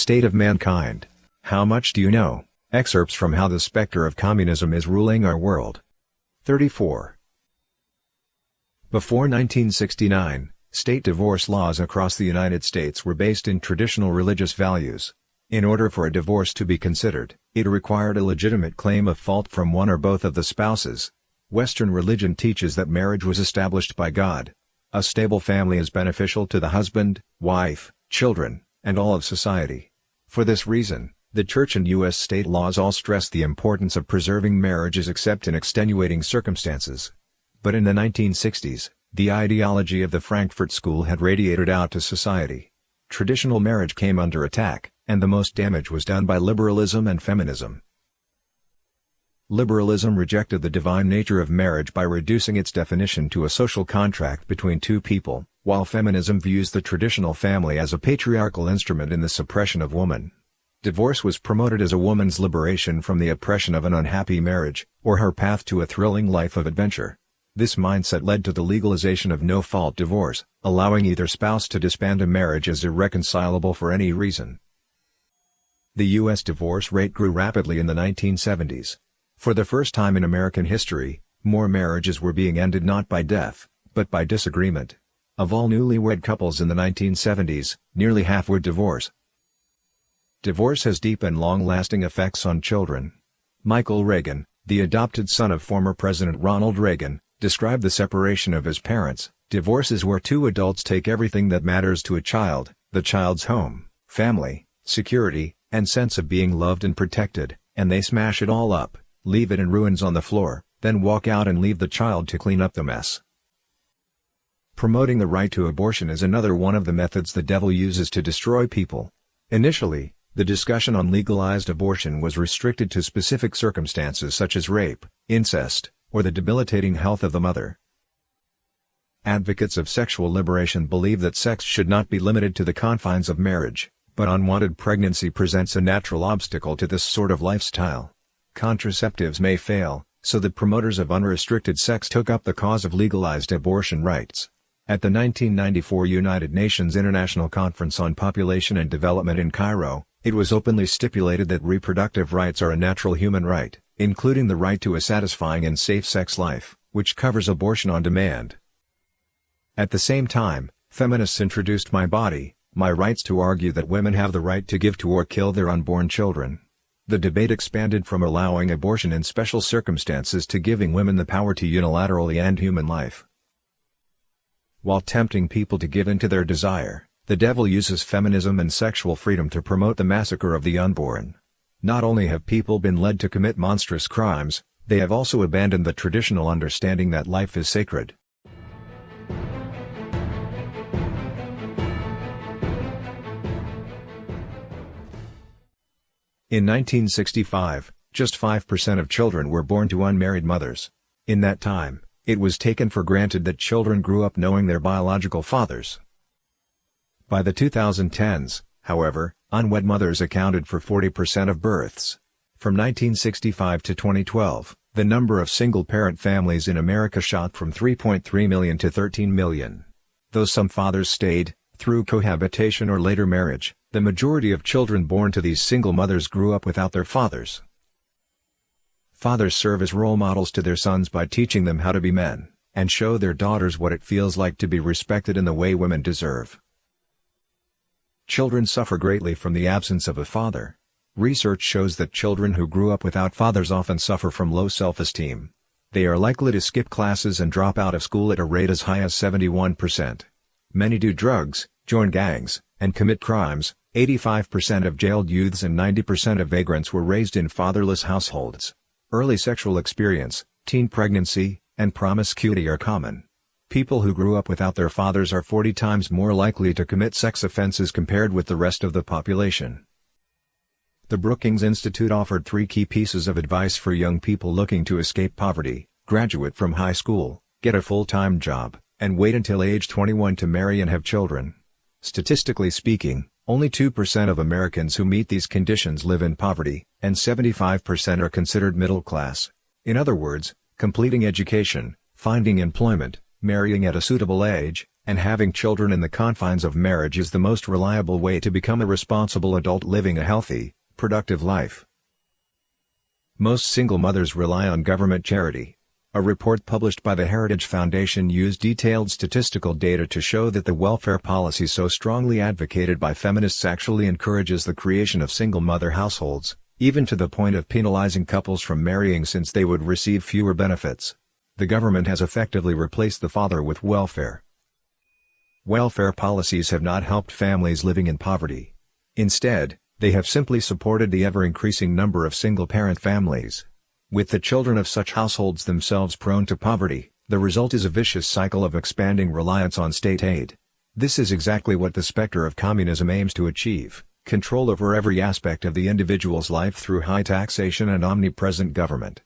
State of Mankind. How much do you know? Excerpts from How the Specter of Communism is Ruling Our World. 34. Before 1969, state divorce laws across the United States were based in traditional religious values. In order for a divorce to be considered, it required a legitimate claim of fault from one or both of the spouses. Western religion teaches that marriage was established by God. A stable family is beneficial to the husband, wife, children, and all of society. For this reason, the Church and U.S. state laws all stress the importance of preserving marriages except in extenuating circumstances. But in the 1960s, the ideology of the Frankfurt School had radiated out to society. Traditional marriage came under attack, and the most damage was done by liberalism and feminism. Liberalism rejected the divine nature of marriage by reducing its definition to a social contract between two people, while feminism views the traditional family as a patriarchal instrument in the suppression of woman. Divorce was promoted as a woman's liberation from the oppression of an unhappy marriage, or her path to a thrilling life of adventure. This mindset led to the legalization of no-fault divorce, allowing either spouse to disband a marriage as irreconcilable for any reason. The U.S. divorce rate grew rapidly in the 1970s. For the first time in American history, more marriages were being ended not by death, but by disagreement. Of all newlywed couples in the 1970s, nearly half would divorce. Divorce has deep and long-lasting effects on children. Michael Reagan, the adopted son of former President Ronald Reagan, described the separation of his parents. Divorce is where two adults take everything that matters to a child, the child's home, family, security, and sense of being loved and protected, and they smash it all up, leave it in ruins on the floor, then walk out and leave the child to clean up the mess. Promoting the right to abortion is another one of the methods the devil uses to destroy people. Initially, the discussion on legalized abortion was restricted to specific circumstances such as rape, incest, or the debilitating health of the mother. Advocates of sexual liberation believe that sex should not be limited to the confines of marriage, but unwanted pregnancy presents a natural obstacle to this sort of lifestyle. Contraceptives may fail, so the promoters of unrestricted sex took up the cause of legalized abortion rights. At the 1994 United Nations International Conference on Population and Development in Cairo, it was openly stipulated that reproductive rights are a natural human right, including the right to a satisfying and safe sex life, which covers abortion on demand. At the same time, feminists introduced My Body, My Rights to argue that women have the right to give to or kill their unborn children. The debate expanded from allowing abortion in special circumstances to giving women the power to unilaterally end human life. While tempting people to give in to their desire, the devil uses feminism and sexual freedom to promote the massacre of the unborn. Not only have people been led to commit monstrous crimes, they have also abandoned the traditional understanding that life is sacred. In 1965, just 5% of children were born to unmarried mothers. In that time, it was taken for granted that children grew up knowing their biological fathers. By the 2010s, however, unwed mothers accounted for 40% of births. From 1965 to 2012, the number of single-parent families in America shot from 3.3 million to 13 million. Though some fathers stayed, through cohabitation or later marriage, the majority of children born to these single mothers grew up without their fathers. Fathers serve as role models to their sons by teaching them how to be men, and show their daughters what it feels like to be respected in the way women deserve. Children suffer greatly from the absence of a father. Research shows that children who grew up without fathers often suffer from low self-esteem. They are likely to skip classes and drop out of school at a rate as high as 71%. Many do drugs, join gangs, and commit crimes. 85% of jailed youths and 90% of vagrants were raised in fatherless households. Early sexual experience, teen pregnancy, and promiscuity are common. People who grew up without their fathers are 40 times more likely to commit sex offenses compared with the rest of the population. The Brookings Institute offered 3 key pieces of advice for young people looking to escape poverty: graduate from high school, get a full-time job, and wait until age 21 to marry and have children. Statistically speaking, only 2% of Americans who meet these conditions live in poverty, and 75% are considered middle class. In other words, completing education, finding employment, marrying at a suitable age, and having children in the confines of marriage is the most reliable way to become a responsible adult living a healthy, productive life. Most single mothers rely on government charity. A report published by the Heritage Foundation used detailed statistical data to show that the welfare policy so strongly advocated by feminists actually encourages the creation of single-mother households, even to the point of penalizing couples from marrying since they would receive fewer benefits. The government has effectively replaced the father with welfare. Welfare policies have not helped families living in poverty. Instead, they have simply supported the ever-increasing number of single-parent families. With the children of such households themselves prone to poverty, the result is a vicious cycle of expanding reliance on state aid. This is exactly what the specter of communism aims to achieve: control over every aspect of the individual's life through high taxation and omnipresent government.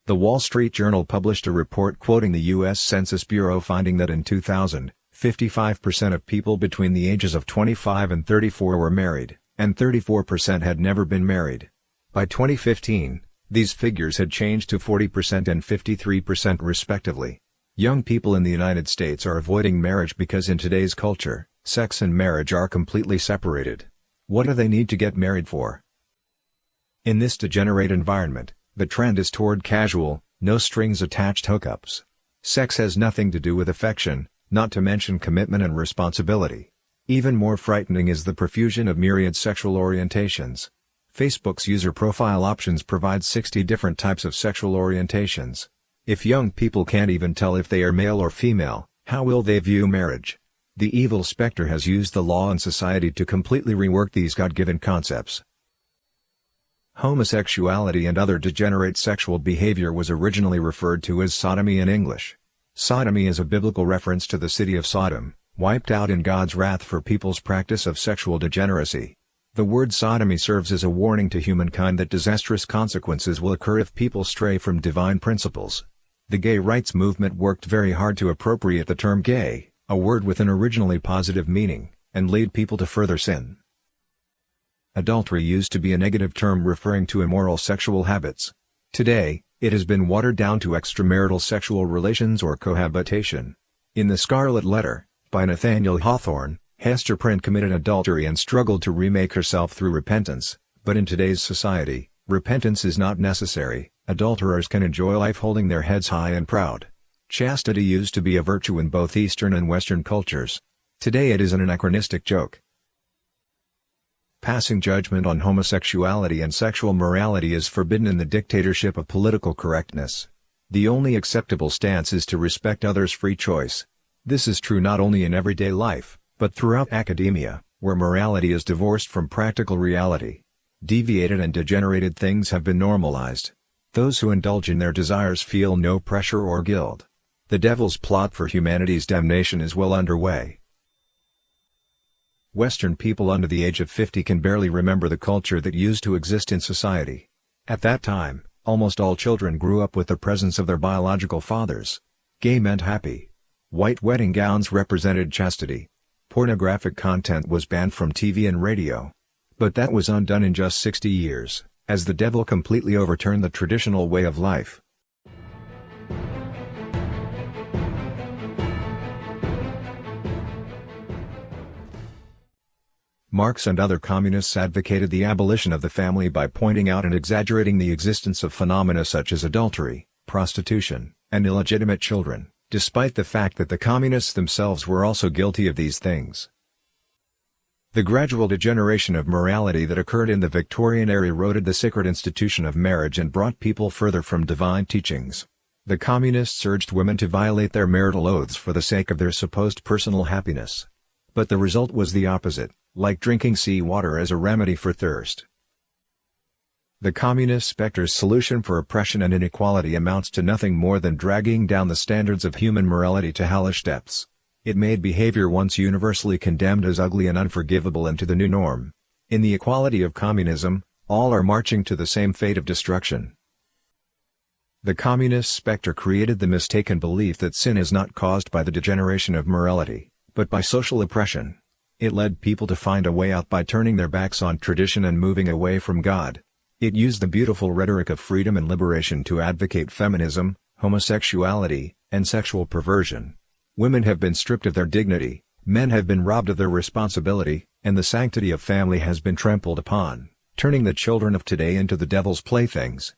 The Wall Street Journal published a report quoting the U.S. Census Bureau finding that in 2000, 55% of people between the ages of 25 and 34 were married, and 34% had never been married. By 2015, these figures had changed to 40% and 53% respectively. Young people in the United States are avoiding marriage because in today's culture, sex and marriage are completely separated. What do they need to get married for? In this degenerate environment, the trend is toward casual, no-strings-attached hookups. Sex has nothing to do with affection, not to mention commitment and responsibility. Even more frightening is the profusion of myriad sexual orientations. Facebook's user profile options provide 60 different types of sexual orientations. If young people can't even tell if they are male or female, how will they view marriage? The evil specter has used the law and society to completely rework these God-given concepts. Homosexuality and other degenerate sexual behavior was originally referred to as sodomy in English. Sodomy is a biblical reference to the city of Sodom, wiped out in God's wrath for people's practice of sexual degeneracy. The word sodomy serves as a warning to humankind that disastrous consequences will occur if people stray from divine principles. The gay rights movement worked very hard to appropriate the term gay, a word with an originally positive meaning, and lead people to further sin. Adultery used to be a negative term referring to immoral sexual habits. Today, it has been watered down to extramarital sexual relations or cohabitation. In The Scarlet Letter, by Nathaniel Hawthorne, Hester Prynne committed adultery and struggled to remake herself through repentance, but in today's society, repentance is not necessary. Adulterers can enjoy life holding their heads high and proud. Chastity used to be a virtue in both Eastern and Western cultures. Today it is an anachronistic joke. Passing judgment on homosexuality and sexual morality is forbidden in the dictatorship of political correctness. The only acceptable stance is to respect others' free choice. This is true not only in everyday life, but throughout academia, where morality is divorced from practical reality. Deviated and degenerated things have been normalized. Those who indulge in their desires feel no pressure or guilt. The devil's plot for humanity's damnation is well underway. Western people under the age of 50 can barely remember the culture that used to exist in society. At that time, almost all children grew up with the presence of their biological fathers. Gay meant happy. White wedding gowns represented chastity. Pornographic content was banned from TV and radio. But that was undone in just 60 years, as the devil completely overturned the traditional way of life. Marx and other communists advocated the abolition of the family by pointing out and exaggerating the existence of phenomena such as adultery, prostitution, and illegitimate children, despite the fact that the communists themselves were also guilty of these things. The gradual degeneration of morality that occurred in the Victorian era eroded the sacred institution of marriage and brought people further from divine teachings. The communists urged women to violate their marital oaths for the sake of their supposed personal happiness. But the result was the opposite, like drinking seawater as a remedy for thirst. The communist specter's solution for oppression and inequality amounts to nothing more than dragging down the standards of human morality to hellish depths. It made behavior once universally condemned as ugly and unforgivable into the new norm. In the equality of communism, all are marching to the same fate of destruction. The communist specter created the mistaken belief that sin is not caused by the degeneration of morality, but by social oppression. It led people to find a way out by turning their backs on tradition and moving away from God. It used the beautiful rhetoric of freedom and liberation to advocate feminism, homosexuality, and sexual perversion. Women have been stripped of their dignity, men have been robbed of their responsibility, and the sanctity of family has been trampled upon, turning the children of today into the devil's playthings.